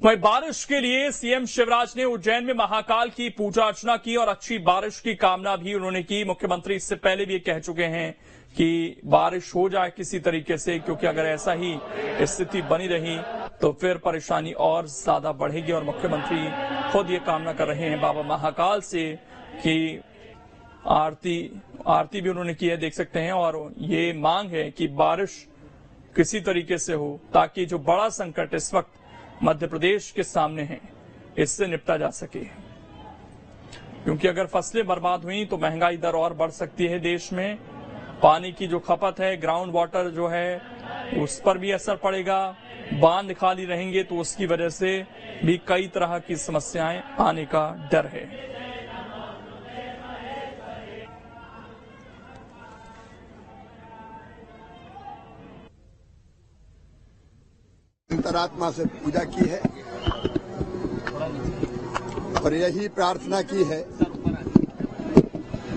वहीं बारिश के लिए सीएम शिवराज ने उज्जैन में महाकाल की पूजा अर्चना की और अच्छी बारिश की कामना भी उन्होंने की। मुख्यमंत्री इससे पहले भी ये कह चुके हैं कि बारिश हो जाए किसी तरीके से, क्योंकि अगर ऐसा ही स्थिति बनी रही तो फिर परेशानी और ज्यादा बढ़ेगी। और मुख्यमंत्री खुद ये कामना कर रहे हैं बाबा महाकाल से कि आरती भी उन्होंने की है, देख सकते हैं। और ये मांग है कि बारिश किसी तरीके से हो ताकि जो बड़ा संकट इस वक्त मध्य प्रदेश के सामने है इससे निपटा जा सके, क्योंकि अगर फसलें बर्बाद हुई तो महंगाई दर और बढ़ सकती है। देश में पानी की जो खपत है, ग्राउंड वाटर जो है, उस पर भी असर पड़ेगा। बांध खाली रहेंगे तो उसकी वजह से भी कई तरह की समस्याएं आने का डर है। अंतरात्मा से पूजा की है और यही प्रार्थना की है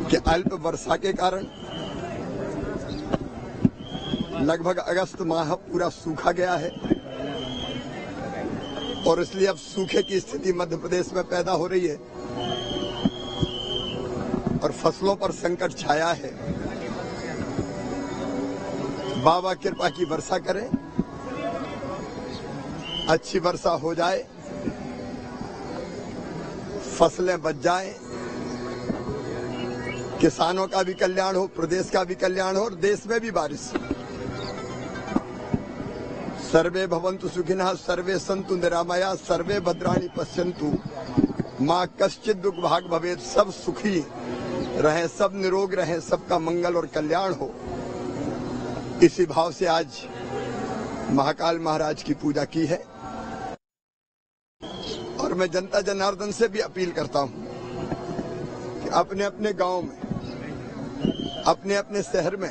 कि अल्प वर्षा के कारण लगभग अगस्त माह पूरा सूखा गया है और इसलिए अब सूखे की स्थिति मध्य प्रदेश में पैदा हो रही है और फसलों पर संकट छाया है। बाबा कृपा की वर्षा करें, अच्छी वर्षा हो जाए, फसलें बच जाएं, किसानों का भी कल्याण हो, प्रदेश का भी कल्याण हो और देश में भी बारिश। सर्वे भवन्तु सुखिनः, सर्वे सन्तु निरामया, सर्वे भद्राणि पश्यन्तु मां कश्चित् दुख भाग भवेत्। सब सुखी रहें, सब निरोग रहें, सबका मंगल और कल्याण हो। इसी भाव से आज महाकाल महाराज की पूजा की है और मैं जनता जनार्दन से भी अपील करता हूं कि अपने अपने गांव में, अपने अपने शहर में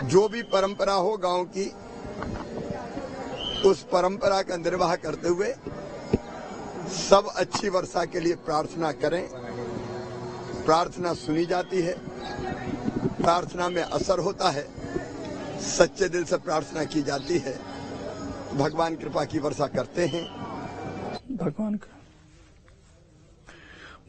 जो भी परंपरा हो गांव की, उस परंपरा का निर्वाह करते हुए सब अच्छी वर्षा के लिए प्रार्थना करें। प्रार्थना सुनी जाती है, प्रार्थना में असर होता है, सच्चे दिल से प्रार्थना की जाती है, भगवान कृपा की वर्षा करते हैं। भगवान का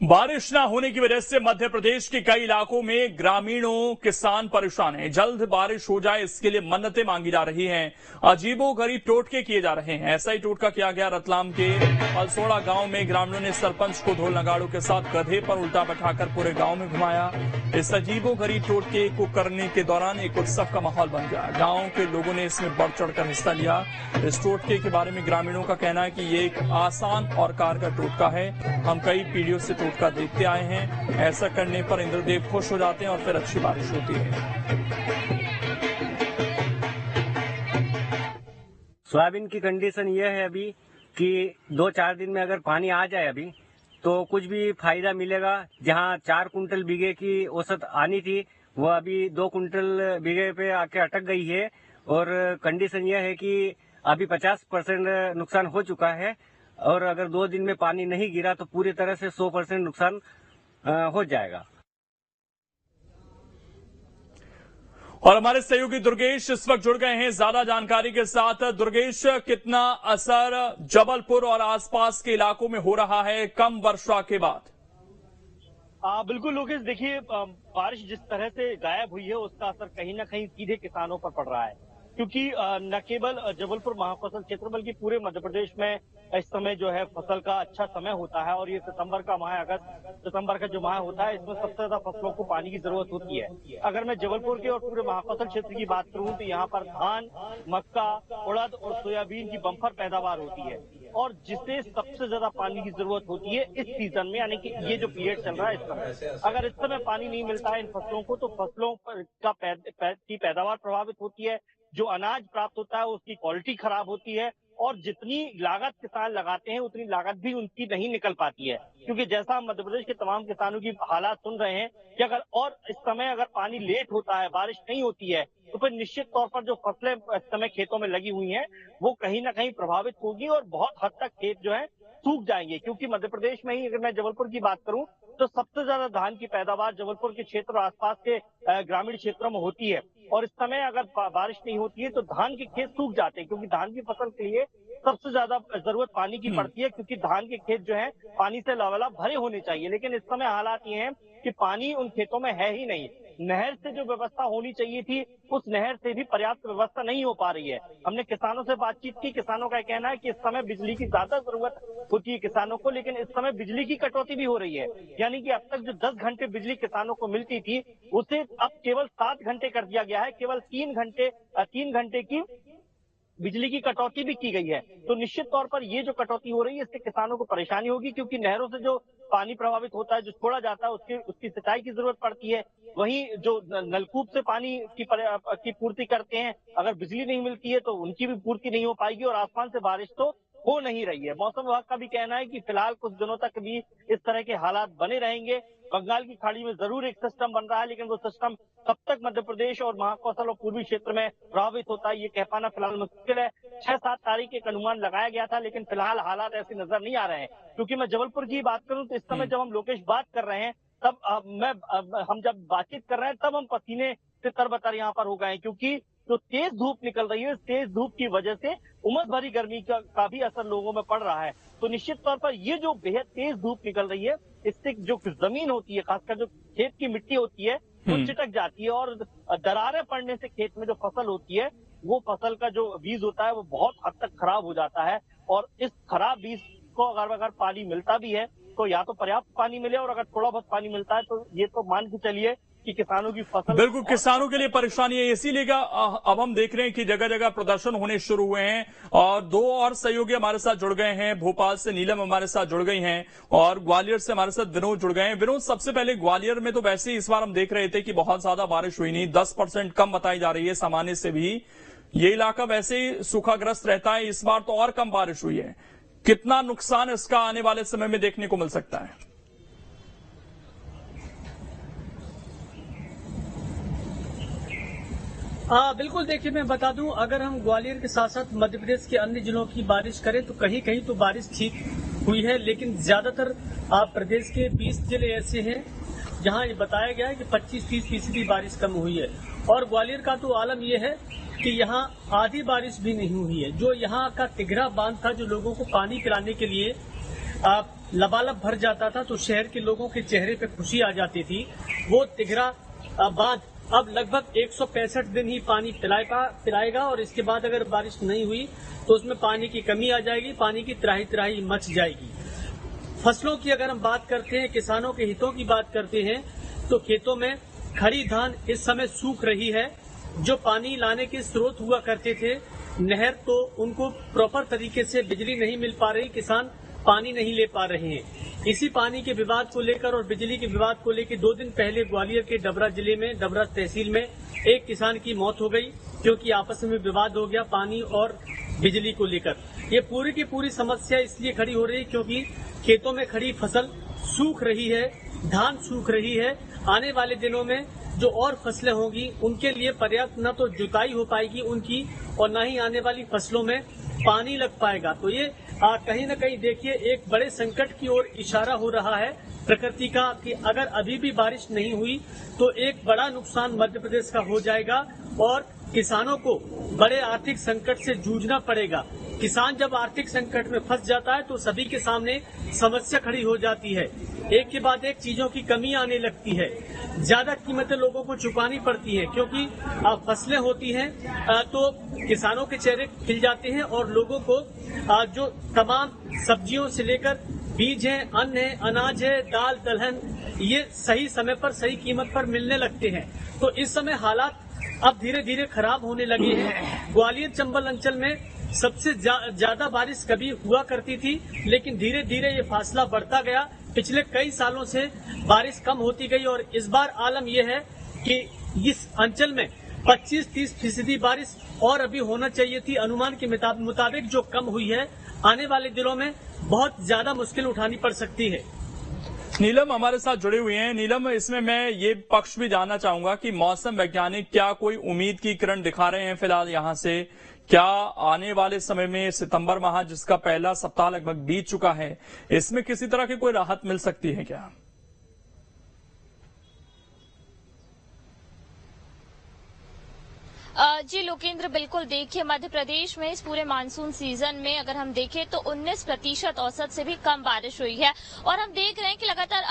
बारिश न होने की वजह से मध्य प्रदेश के कई इलाकों में ग्रामीणों, किसान परेशान हैं। जल्द बारिश हो जाए इसके लिए मन्नतें मांगी जा रही हैं। अजीबोगरीब टोटके किए जा रहे हैं। ऐसा ही टोटका किया गया रतलाम के अलसोड़ा गांव में। ग्रामीणों ने सरपंच को ढोल नगाड़ों के साथ गधे पर उल्टा बैठाकर पूरे गांव में घुमाया। इस अजीबोगरीब टोटके को करने के दौरान एक उत्सव का माहौल बन गया। गाँव के लोगों ने इसमें बढ़ चढ़कर हिस्सा लिया। इस टोटके के बारे में ग्रामीणों का कहना है कि ये एक आसान और कारगर टोटका है। हम कई पीढ़ियों से का देखते आए हैं। ऐसा करने पर इंद्रदेव खुश हो जाते हैं और फिर अच्छी बारिश होती है। सोयाबीन की कंडीशन यह है अभी कि 2-4 दिन में अगर पानी आ जाए अभी तो कुछ भी फायदा मिलेगा। जहां 4 कुंटल बीघे की औसत आनी थी वो अभी 2 कुंटल बीघे पे आके अटक गई है। और कंडीशन यह है कि अभी 50% नुकसान हो चुका है और अगर 2 दिन में पानी नहीं गिरा तो पूरी तरह से 100% नुकसान हो जाएगा। और हमारे सहयोगी दुर्गेश इस वक्त जुड़ गए हैं ज्यादा जानकारी के साथ। दुर्गेश, कितना असर जबलपुर और आसपास के इलाकों में हो रहा है कम वर्षा के बाद? बिल्कुल लोकेश, देखिए बारिश जिस तरह से गायब हुई है उसका असर कहीं ना कहीं सीधे किसानों पर पड़ रहा है, क्योंकि न केवल जबलपुर महाफसल क्षेत्र बल्कि पूरे मध्य प्रदेश में इस समय जो है फसल का अच्छा समय होता है। और ये सितंबर का माह, अगस्त सितंबर का जो माह होता है, इसमें सबसे ज्यादा फसलों को पानी की जरूरत होती है। अगर मैं जबलपुर के और पूरे महाफसल क्षेत्र की बात करूं तो यहाँ पर धान, मक्का, उड़द और सोयाबीन की बम्पर पैदावार होती है और जिसे सबसे ज्यादा पानी की जरूरत होती है इस सीजन में, यानी कि ये जो पीरियड चल रहा है इस समय। अगर इस समय पानी नहीं मिलता है इन फसलों को तो फसलों की पैदावार प्रभावित होती है। जो अनाज प्राप्त होता है उसकी क्वालिटी खराब होती है और जितनी लागत किसान लगाते हैं उतनी लागत भी उनकी नहीं निकल पाती है। क्योंकि जैसा हम मध्य प्रदेश के तमाम किसानों की हालात सुन रहे हैं कि अगर और इस समय अगर पानी लेट होता है, बारिश नहीं होती है, तो फिर निश्चित तौर पर जो फसलें इस समय खेतों में लगी हुई हैं वो कहीं ना कहीं प्रभावित होगी और बहुत हद तक खेत जो है सूख जाएंगे। क्योंकि मध्य प्रदेश में ही अगर मैं जबलपुर की बात करूं तो सबसे ज्यादा धान की पैदावार जबलपुर के क्षेत्र और आसपास के ग्रामीण क्षेत्रों में होती है। और इस समय अगर बारिश नहीं होती है तो धान के खेत सूख जाते हैं, क्योंकि धान की फसल के लिए सबसे ज्यादा जरूरत पानी की पड़ती है, क्योंकि धान के खेत जो है पानी से लबालब भरे होने चाहिए। लेकिन इस समय हालात ये हैं कि पानी उन खेतों में है ही नहीं। नहर से जो व्यवस्था होनी चाहिए थी, उस नहर से भी पर्याप्त व्यवस्था नहीं हो पा रही है। हमने किसानों से बातचीत की, किसानों का कहना है कि इस समय बिजली की ज्यादा जरूरत होती है किसानों को, लेकिन इस समय बिजली की कटौती भी हो रही है। यानी कि अब तक जो 10 घंटे बिजली किसानों को मिलती थी, उसे अब केवल 7 घंटे कर दिया गया है। केवल 3 घंटे की बिजली की कटौती भी की गई है। तो निश्चित तौर पर ये जो कटौती हो रही है, इससे किसानों को परेशानी होगी, क्योंकि नहरों से जो पानी प्रभावित होता है, जो छोड़ा जाता है, उसकी सिंचाई की जरूरत पड़ती है। वहीं जो नलकूप से पानी की पूर्ति करते हैं, अगर बिजली नहीं मिलती है तो उनकी भी पूर्ति नहीं हो पाएगी, और आसमान से बारिश तो हो नहीं रही है। मौसम विभाग का भी कहना है कि फिलहाल कुछ दिनों तक भी इस तरह के हालात बने रहेंगे। बंगाल की खाड़ी में जरूर एक सिस्टम बन रहा है, लेकिन वो सिस्टम कब तक मध्य प्रदेश और महाकौशल और पूर्वी क्षेत्र में प्रभावित होता है, ये कह पाना फिलहाल मुश्किल है। 6-7 तारीख एक अनुमान लगाया गया था, लेकिन फिलहाल हालात ऐसे नजर नहीं आ रहे हैं। क्योंकि मैं जबलपुर की बात करूं तो इस समय जब हम लोकेश बात कर रहे हैं, तब हम जब बातचीत कर रहे हैं, तब हम पसीने से तरबतर यहाँ पर हो गए हैं, क्योंकि जो तेज धूप निकल रही है, तेज धूप की वजह से उमस भरी गर्मी का भी असर लोगों में पड़ रहा है। तो निश्चित तौर पर ये जो बेहद तेज धूप निकल रही है, इससे जो जमीन होती है, खासकर जो खेत की मिट्टी होती है, वो चिटक जाती है, और दरारें पड़ने से खेत में जो फसल होती है, वो फसल का जो बीज होता है, वो बहुत हद तक खराब हो जाता है। और इस खराब बीज को अगर पानी मिलता भी है, तो या तो पर्याप्त पानी मिले, और अगर थोड़ा बहुत पानी मिलता है तो ये तो मान के चलिए कि किसानों की फसल बिल्कुल किसानों के लिए परेशानी है। इसीलिए अब हम देख रहे हैं कि जगह जगह प्रदर्शन होने शुरू हुए हैं, और 2 और सहयोगी हमारे साथ जुड़ गए हैं। भोपाल से नीलम हमारे साथ जुड़ गई हैं, और ग्वालियर से हमारे साथ विनोद जुड़ गए हैं। विनोद, सबसे पहले ग्वालियर में तो वैसे ही इस बार हम देख रहे थे कि बहुत ज्यादा बारिश हुई नहीं, 10% कम बताई जा रही है सामान्य से भी। ये इलाका वैसे ही सूखाग्रस्त रहता है, इस बार तो और कम बारिश हुई है। कितना नुकसान इसका आने वाले समय में देखने को मिल सकता है? हाँ बिल्कुल, देखिए मैं बता दूं, अगर हम ग्वालियर के साथ साथ मध्य प्रदेश के अन्य जिलों की बारिश करें तो कहीं कहीं तो बारिश ठीक हुई है, लेकिन ज्यादातर प्रदेश के 20 जिले ऐसे हैं जहां ये बताया गया है कि 25-30% बारिश कम हुई है। और ग्वालियर का तो आलम यह है कि यहाँ आधी बारिश भी नहीं हुई है। जो यहाँ का तिघरा बांध था, जो लोगों को पानी पिलाने के लिए लबालब भर जाता था, तो शहर के लोगों के चेहरे पे खुशी आ जाती थी। वो तिघरा बांध अब लगभग 165 दिन ही पानी पिलाएगा, और इसके बाद अगर बारिश नहीं हुई तो उसमें पानी की कमी आ जाएगी, पानी की त्राही त्राही मच जाएगी। फसलों की अगर हम बात करते हैं, किसानों के हितों की बात करते हैं, तो खेतों में खड़ी धान इस समय सूख रही है। जो पानी लाने के स्रोत हुआ करते थे, नहर, तो उनको प्रॉपर तरीके से बिजली नहीं मिल पा रही, किसान पानी नहीं ले पा रहे हैं। इसी पानी के विवाद को लेकर और बिजली के विवाद को लेकर 2 दिन पहले ग्वालियर के डबरा जिले में, डबरा तहसील में एक किसान की मौत हो गई, क्योंकि आपस में विवाद हो गया पानी और बिजली को लेकर। ये पूरी की पूरी समस्या इसलिए खड़ी हो रही है क्योंकि खेतों में खड़ी फसल सूख रही है, धान सूख रही है। आने वाले दिनों में जो और फसलें होंगी, उनके लिए पर्याप्त न तो जुताई हो पाएगी उनकी, और न ही आने वाली फसलों में पानी लग पाएगा। तो ये कहीं न कहीं देखिए एक बड़े संकट की ओर इशारा हो रहा है प्रकृति का, कि अगर अभी भी बारिश नहीं हुई तो एक बड़ा नुकसान मध्य प्रदेश का हो जाएगा, और किसानों को बड़े आर्थिक संकट से जूझना पड़ेगा। किसान जब आर्थिक संकट में फंस जाता है तो सभी के सामने समस्या खड़ी हो जाती है, एक के बाद एक चीजों की कमी आने लगती है, ज्यादा कीमतें लोगों को चुकानी पड़ती है, क्योंकि फसलें होती हैं तो किसानों के चेहरे खिल जाते हैं, और लोगों को जो तमाम सब्जियों से लेकर बीज है, अन्न है, अनाज है, दाल दलहन, ये सही समय पर सही कीमत पर मिलने लगते हैं। तो इस समय हालात अब धीरे धीरे खराब होने लगे हैं। ग्वालियर चंबल अंचल में सबसे ज्यादा बारिश कभी हुआ करती थी, लेकिन धीरे धीरे ये फासला बढ़ता गया। पिछले कई सालों से बारिश कम होती गई, और इस बार आलम यह है कि इस अंचल में 25-30% बारिश और अभी होना चाहिए थी। अनुमान के मुताबिक जो कम हुई है, आने वाले दिनों में बहुत ज्यादा मुश्किल उठानी पड़ सकती है। नीलम हमारे साथ जुड़े हुए हैं। नीलम, इसमें मैं ये पक्ष भी जानना चाहूंगा कि मौसम वैज्ञानिक क्या कोई उम्मीद की किरण दिखा रहे हैं फिलहाल यहाँ से? क्या आने वाले समय में सितंबर माह, जिसका पहला सप्ताह लगभग बीत चुका है, इसमें किसी तरह की कोई राहत मिल सकती है क्या? जी लोकेंद्र, बिल्कुल देखिए, मध्य प्रदेश में इस पूरे मानसून सीजन में अगर हम देखें तो 19% औसत से भी कम बारिश हुई है। और हम देख रहे हैं कि लगातार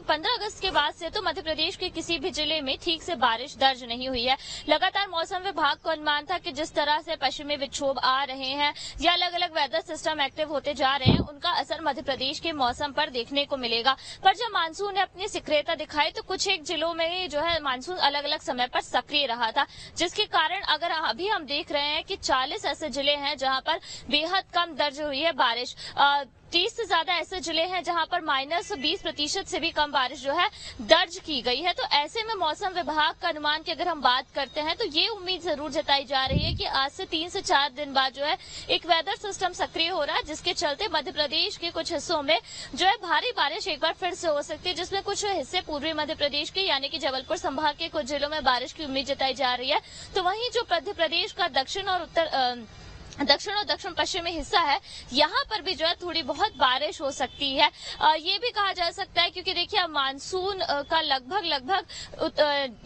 15 अगस्त के बाद से तो मध्य प्रदेश के किसी भी जिले में ठीक से बारिश दर्ज नहीं हुई है। लगातार मौसम विभाग को अनुमान था कि जिस तरह से पश्चिमी विक्षोभ आ रहे हैं या अलग अलग वेदर सिस्टम एक्टिव होते जा रहे हैं, उनका असर मध्य प्रदेश के मौसम पर देखने को मिलेगा। पर जब मानसून ने अपनी सक्रियता दिखाई तो कुछ एक जिलों में जो है मानसून अलग अलग समय पर सक्रिय रहा था, जिसके कारण अगर अभी हम देख रहे हैं कि 40 ऐसे जिले हैं जहां पर बेहद कम दर्ज हुई है बारिश। 30 से ज्यादा ऐसे जिले हैं जहां पर -20% से भी कम बारिश जो है दर्ज की गई है। तो ऐसे में मौसम विभाग का अनुमान की अगर हम बात करते हैं तो ये उम्मीद जरूर जताई जा रही है कि आज से 3 से 4 दिन बाद जो है एक वेदर सिस्टम सक्रिय हो रहा है, जिसके चलते मध्य प्रदेश के कुछ हिस्सों में जो है भारी बारिश एक बार फिर से हो सकती है, जिसमें कुछ हिस्से पूर्वी मध्य प्रदेश के यानी कि जबलपुर संभाग के कुछ जिलों में बारिश की उम्मीद जताई जा रही है। तो वहीं जो मध्य प्रदेश का दक्षिण और दक्षिण पश्चिमी हिस्सा है, यहाँ पर भी जो है थोड़ी बहुत बारिश हो सकती है। ये भी कहा जा सकता है क्योंकि देखिए अब मानसून का लगभग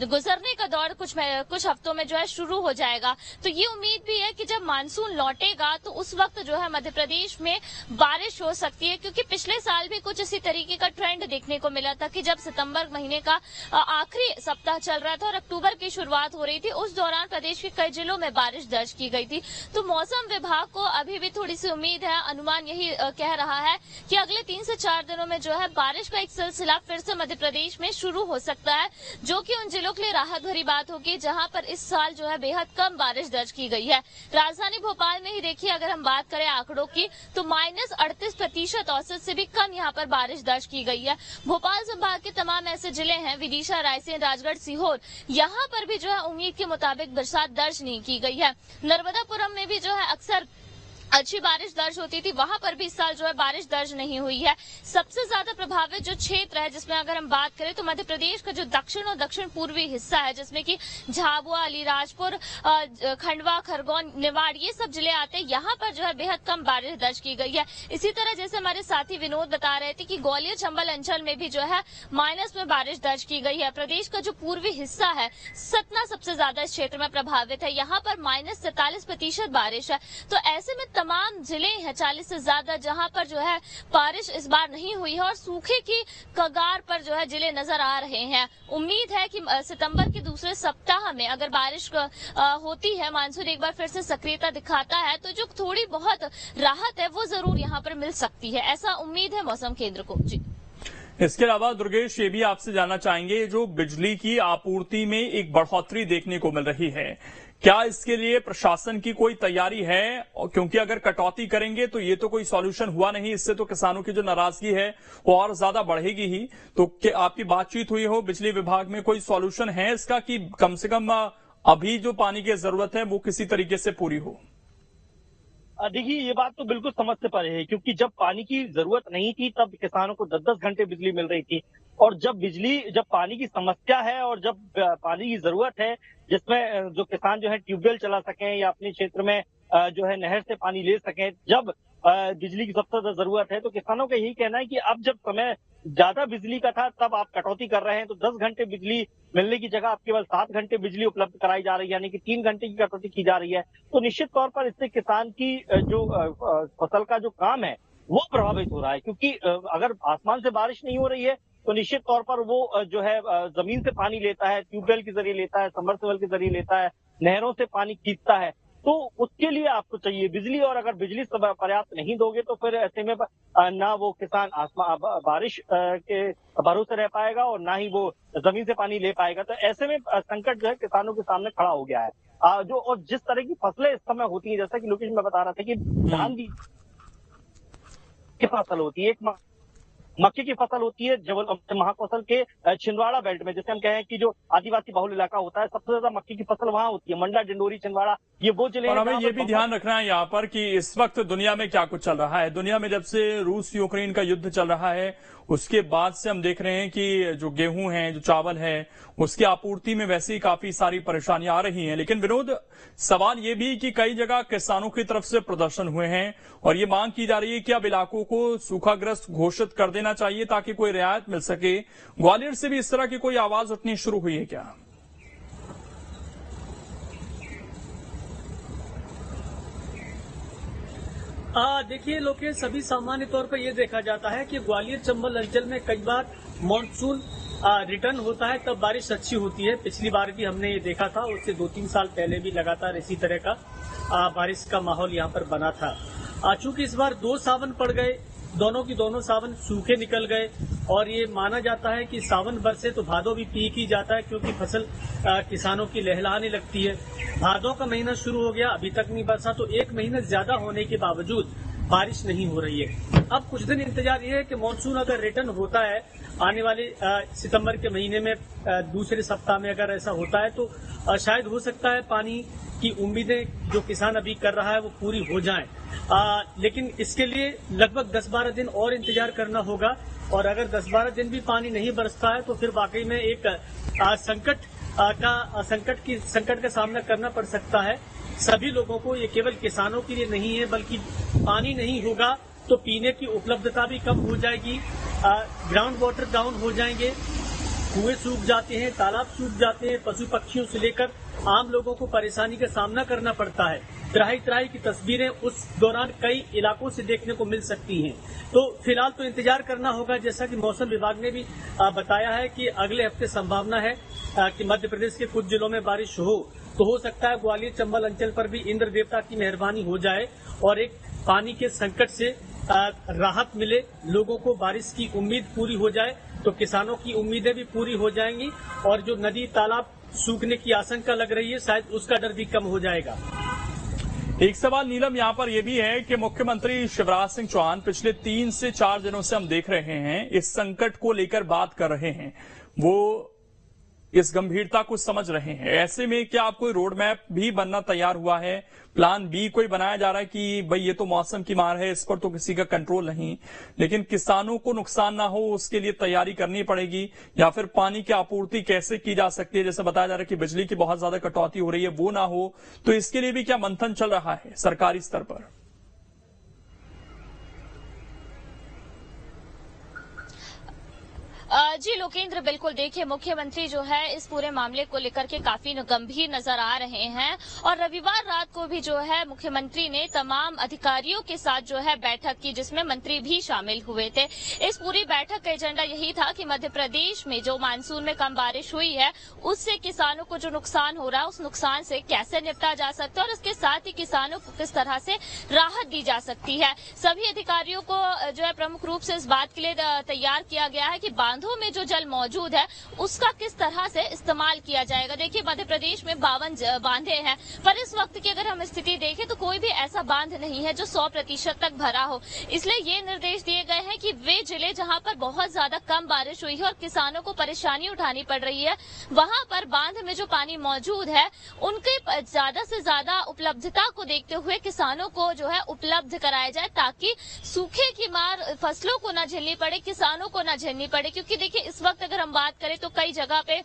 गुजरने का दौर कुछ हफ्तों में जो है शुरू हो जाएगा। तो ये उम्मीद भी है कि जब मानसून लौटेगा तो उस वक्त जो है मध्य प्रदेश में बारिश हो सकती है, क्योंकि पिछले साल भी कुछ इसी तरीके का ट्रेंड देखने को मिला था कि जब सितंबर महीने का आखिरी सप्ताह चल रहा था और अक्टूबर की शुरुआत हो रही थी, उस दौरान प्रदेश के कई जिलों में बारिश दर्ज की गई थी। तो मौसम विभाग को अभी भी थोड़ी सी उम्मीद है, अनुमान यही कह रहा है कि अगले 3 से 4 दिनों में जो है बारिश का एक सिलसिला फिर से मध्य प्रदेश में शुरू हो सकता है, जो कि उन जिलों के लिए राहत भरी बात होगी जहां पर इस साल जो है बेहद कम बारिश दर्ज की गई है। राजधानी भोपाल में ही देखिए अगर हम बात करें आंकड़ों की तो -38% औसत से भी कम यहाँ पर बारिश दर्ज की गई है। भोपाल संभाग के तमाम ऐसे जिले हैं, विदिशा, रायसेन, राजगढ़, सीहोर, यहाँ पर भी जो है उम्मीद के मुताबिक बरसात दर्ज नहीं की गई है। नर्मदापुरम में भी जो है अक्सर अच्छी बारिश दर्ज होती थी, वहां पर भी इस साल जो है बारिश दर्ज नहीं हुई है। सबसे ज्यादा प्रभावित जो क्षेत्र है जिसमें अगर हम बात करें तो मध्य प्रदेश का जो दक्षिण और दक्षिण पूर्वी हिस्सा है, जिसमें कि झाबुआ, अलीराजपुर, खंडवा, खरगोन, निवाड़, ये सब जिले आते हैं, यहाँ पर जो है बेहद कम बारिश दर्ज की गई है। इसी तरह जैसे हमारे साथी विनोद बता रहे थे कि ग्वालियर चंबल अंचल में भी जो है माइनस में बारिश दर्ज की गई है। प्रदेश का जो पूर्वी हिस्सा है, सतना सबसे ज्यादा इस क्षेत्र में प्रभावित है, यहाँ पर -43% बारिश है। तो ऐसे में तमाम जिले हैं 40 से ज्यादा जहां पर जो है बारिश इस बार नहीं हुई है और सूखे की कगार पर जो है जिले नजर आ रहे हैं। उम्मीद है कि सितंबर के दूसरे सप्ताह में अगर बारिश होती है, मानसून एक बार फिर से सक्रियता दिखाता है, तो जो थोड़ी बहुत राहत है वो जरूर यहाँ पर मिल सकती है, ऐसा उम्मीद है मौसम केंद्र को। जी, इसके अलावा दुर्गेश, ये भी आपसे जानना चाहेंगे, जो बिजली की आपूर्ति में एक बढ़ोतरी देखने को मिल रही है, क्या इसके लिए प्रशासन की कोई तैयारी है? क्योंकि अगर कटौती करेंगे तो ये तो कोई सॉल्यूशन हुआ नहीं, इससे तो किसानों की जो नाराजगी है वो और ज्यादा बढ़ेगी ही। तो क्या आपकी बातचीत हुई हो बिजली विभाग में, कोई सॉल्यूशन है इसका कि कम से कम अभी जो पानी की जरूरत है वो किसी तरीके से पूरी हो? देखिए, ये बात तो बिल्कुल समझ से परे है, क्योंकि जब पानी की जरूरत नहीं थी तब किसानों को 10-10 घंटे बिजली मिल रही थी, और जब पानी की समस्या है और जब पानी की जरूरत है, जिसमें जो किसान जो है ट्यूबवेल चला सकें या अपने क्षेत्र में जो है नहर से पानी ले सकें, जब बिजली की सबसे ज्यादा जरूरत है, तो किसानों का यही कहना है कि अब जब समय ज्यादा बिजली का था तब आप कटौती कर रहे हैं, तो 10 घंटे बिजली मिलने की जगह आप केवल 7 घंटे बिजली उपलब्ध कराई जा रही है, यानी कि 3 घंटे की कटौती की जा रही है। तो निश्चित तौर पर इससे किसान की जो फसल का जो काम है वो प्रभावित हो रहा है, क्योंकि अगर आसमान से बारिश नहीं हो रही है तो निश्चित तौर पर वो जो है जमीन से पानी लेता है, ट्यूबवेल के जरिए लेता है, सबमर्सिबल के जरिए लेता है, नहरों से पानी खींचता है, तो उसके लिए आपको चाहिए बिजली। और अगर बिजली पर्याप्त नहीं दोगे तो फिर ऐसे में ना वो किसान बारिश के भरोसे रह पाएगा और ना ही वो जमीन से पानी ले पाएगा। तो ऐसे में संकट जो है किसानों के सामने खड़ा हो गया है। और जिस तरह की फसलें इस समय होती है, जैसा कि लोकेश मैं बता रहा था कि धान की फसल होती है, एक मक्के की फसल होती है, महाकौशल के छिंदवाड़ा बेल्ट में, जैसे हम कहें कि जो आदिवासी बहुल इलाका होता है, सबसे ज्यादा मक्के की फसल वहां होती है। मंडला, डिंडोरी, छिंदवाड़ा, ये वो जिले हैं। और हमें ये भी ध्यान रखना है यहाँ पर कि इस वक्त दुनिया में क्या कुछ चल रहा है। दुनिया में जब से रूस यूक्रेन का युद्ध चल रहा है उसके बाद से हम देख रहे हैं कि जो गेहूं है, जो चावल है, उसकी आपूर्ति में वैसे ही काफी सारी परेशानियां आ रही हैं। लेकिन विनोद, सवाल ये भी कि कई जगह किसानों की तरफ से प्रदर्शन हुए हैं और ये मांग की जा रही है कि अब इलाकों को सूखाग्रस्त घोषित कर देना चाहिए ताकि कोई रियायत मिल सके। ग्वालियर से भी इस तरह की कोई आवाज उठनी शुरू हुई है क्या? देखिए लोकेश, सभी सामान्य तौर पर यह देखा जाता है कि ग्वालियर चंबल अंचल में कई बार मानसून रिटर्न होता है तब बारिश अच्छी होती है। पिछली बार भी हमने ये देखा था, उससे 2-3 साल पहले भी लगातार इसी तरह का बारिश का माहौल यहाँ पर बना था। चूंकि इस बार 2 सावन पड़ गए, दोनों की दोनों सावन सूखे निकल गए और ये माना जाता है कि सावन बरसे तो भादो भी पीक ही जाता है, क्योंकि फसल किसानों की लहलहाने लगती है। भादों का महीना शुरू हो गया, अभी तक नहीं बरसा, तो 1 महीना ज्यादा होने के बावजूद बारिश नहीं हो रही है। अब कुछ दिन इंतजार ये है कि मानसून अगर रिटर्न होता है आने वाले सितंबर के महीने में, दूसरे सप्ताह में अगर ऐसा होता है तो शायद हो सकता है पानी की उम्मीदें जो किसान अभी कर रहा है वो पूरी हो जाएं। लेकिन इसके लिए लगभग 10-12 दिन और इंतजार करना होगा, और अगर 10-12 दिन भी पानी नहीं बरसता है तो फिर वाकई में एक संकट का सामना करना पड़ सकता है सभी लोगों को। ये केवल किसानों के लिए नहीं है, बल्कि पानी नहीं होगा तो पीने की उपलब्धता भी कम हो जाएगी, ग्राउंड वाटर डाउन हो जाएंगे, कुएं सूख जाते हैं, तालाब सूख जाते हैं, पशु पक्षियों से लेकर आम लोगों को परेशानी का सामना करना पड़ता है। त्राही की तस्वीरें उस दौरान कई इलाकों से देखने को मिल सकती हैं। तो फिलहाल तो इंतजार करना होगा। जैसा कि मौसम विभाग ने भी बताया है कि अगले हफ्ते संभावना है कि मध्य प्रदेश के कुछ जिलों में बारिश हो सकता है ग्वालियर चंबल अंचल पर भी इंद्र देवता की मेहरबानी हो जाए और एक पानी के संकट से राहत मिले, लोगों को बारिश की उम्मीद पूरी हो जाए, तो किसानों की उम्मीदें भी पूरी हो जाएंगी और जो नदी तालाब सूखने की आशंका लग रही है शायद उसका डर भी कम हो जाएगा। एक सवाल नीलम यहाँ पर यह भी है कि मुख्यमंत्री शिवराज सिंह चौहान पिछले 3 से 4 दिनों से हम देख रहे हैं इस संकट को लेकर बात कर रहे हैं, वो इस गंभीरता को समझ रहे हैं। ऐसे में क्या आप कोई रोड मैप भी बनना तैयार हुआ है, प्लान बी कोई बनाया जा रहा है कि भाई ये तो मौसम की मार है, इस पर तो किसी का कंट्रोल नहीं, लेकिन किसानों को नुकसान ना हो उसके लिए तैयारी करनी पड़ेगी, या फिर पानी की आपूर्ति कैसे की जा सकती है? जैसे बताया जा रहा है कि बिजली की बहुत ज्यादा कटौती हो रही है, वो ना हो, तो इसके लिए भी क्या मंथन चल रहा है सरकारी स्तर पर? जी लोकेंद्र, बिल्कुल देखिए मुख्यमंत्री जो है इस पूरे मामले को लेकर के काफी गंभीर नजर आ रहे हैं और रविवार रात को भी जो है मुख्यमंत्री ने तमाम अधिकारियों के साथ जो है बैठक की, जिसमें मंत्री भी शामिल हुए थे। इस पूरी बैठक का एजेंडा यही था कि मध्य प्रदेश में जो मानसून में कम बारिश हुई है उससे किसानों को जो नुकसान हो रहा है उस नुकसान से कैसे निपटा जा सकता है और उसके साथ ही किसानों को किस तरह से राहत दी जा सकती है। सभी अधिकारियों को जो है प्रमुख रूप से इस बात के लिए तैयार किया गया है कि बांधों में जो जल मौजूद है उसका किस तरह से इस्तेमाल किया जाएगा। देखिए मध्य प्रदेश में 52 बांधे हैं, पर इस वक्त की अगर हम स्थिति देखें तो कोई भी ऐसा बांध नहीं है जो 100% तक भरा हो। इसलिए ये निर्देश दिए गए हैं कि वे जिले जहां पर बहुत ज्यादा कम बारिश हुई है और किसानों को परेशानी उठानी पड़ रही है, वहां पर बांध में जो पानी मौजूद है उनके ज्यादा से ज्यादा उपलब्धता को देखते हुए किसानों को जो है उपलब्ध कराया जाए, ताकि सूखे की मार फसलों को न झेलनी पड़े, किसानों को न झेलनी पड़े। क्योंकि देखिए इस वक्त अगर हम बात करें तो कई जगह पे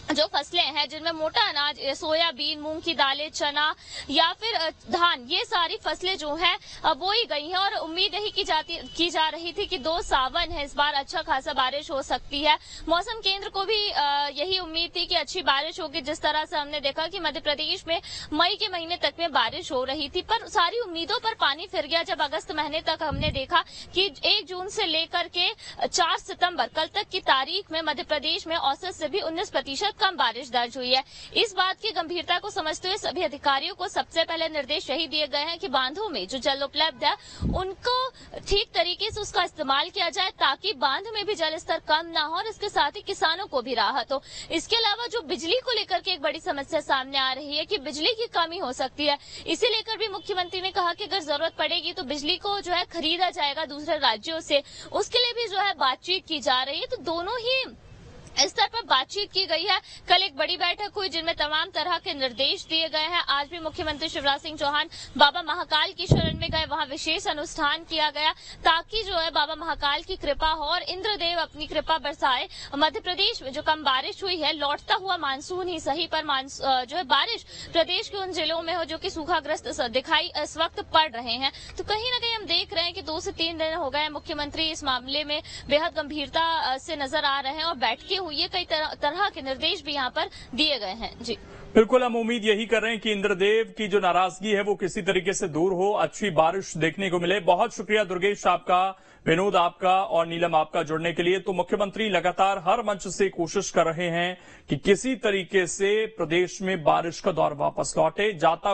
जो फसलें हैं जिनमें मोटा अनाज, सोयाबीन, मूंग की दालें, चना या फिर धान, ये सारी फसलें जो हैं बोई गई हैं और उम्मीद यही की जा रही थी कि 2 सावन है, इस बार अच्छा खासा बारिश हो सकती है। मौसम केंद्र को भी यही उम्मीद थी कि अच्छी बारिश होगी। जिस तरह से हमने देखा कि मध्य प्रदेश में मई के महीने तक में बारिश हो रही थी, पर सारी उम्मीदों पर पानी फिर गया जब अगस्त महीने तक हमने देखा कि 1 जून से लेकर के 4 सितंबर कल तक की तारीख में मध्य प्रदेश में औसत से भी 19% कम बारिश दर्ज हुई है। इस बात की गंभीरता को समझते हुए सभी अधिकारियों को सबसे पहले निर्देश यही दिए गए हैं कि बांधों में जो जल उपलब्ध है उनको ठीक तरीके से उसका इस्तेमाल किया जाए, ताकि बांध में भी जल स्तर कम ना हो और इसके साथ ही किसानों को भी राहत हो। इसके अलावा जो बिजली को लेकर के एक बड़ी समस्या सामने आ रही है कि बिजली की कमी हो सकती है, इसे लेकर भी मुख्यमंत्री ने कहा कि अगर जरूरत पड़ेगी तो बिजली को जो है खरीदा जाएगा दूसरे राज्यों से, उसके लिए भी जो है बातचीत की जा रही है। तो दोनों ही स्तर पर बातचीत की गई है। कल एक बड़ी बैठक हुई जिनमें तमाम तरह के निर्देश दिए गए हैं। आज भी मुख्यमंत्री शिवराज सिंह चौहान बाबा महाकाल की शरण में गए, वहां विशेष अनुष्ठान किया गया ताकि जो है बाबा महाकाल की कृपा हो और इंद्रदेव अपनी कृपा बरसाए। मध्य प्रदेश में जो कम बारिश हुई है, लौटता हुआ मानसून ही सही पर जो है बारिश प्रदेश के उन जिलों में हो जो कि सूखाग्रस्त दिखाई इस वक्त पड़ रहे हैं। तो कहीं न कहीं हम देख रहे हैं कि 2 से 3 दिन हो गए मुख्यमंत्री इस मामले में बेहद गंभीरता से नजर आ रहे हैं और बैठकें हुई है, कई तरह के निर्देश भी यहाँ पर दिए गए हैं। जी बिल्कुल, हम उम्मीद यही कर रहे हैं कि इंद्रदेव की जो नाराजगी है वो किसी तरीके से दूर हो, अच्छी बारिश देखने को मिले। बहुत शुक्रिया दुर्गेश आपका, विनोद आपका और नीलम आपका जुड़ने के लिए। तो मुख्यमंत्री लगातार हर मंच से कोशिश कर रहे हैं कि किसी तरीके से प्रदेश में बारिश का दौर वापस लौटे। जाता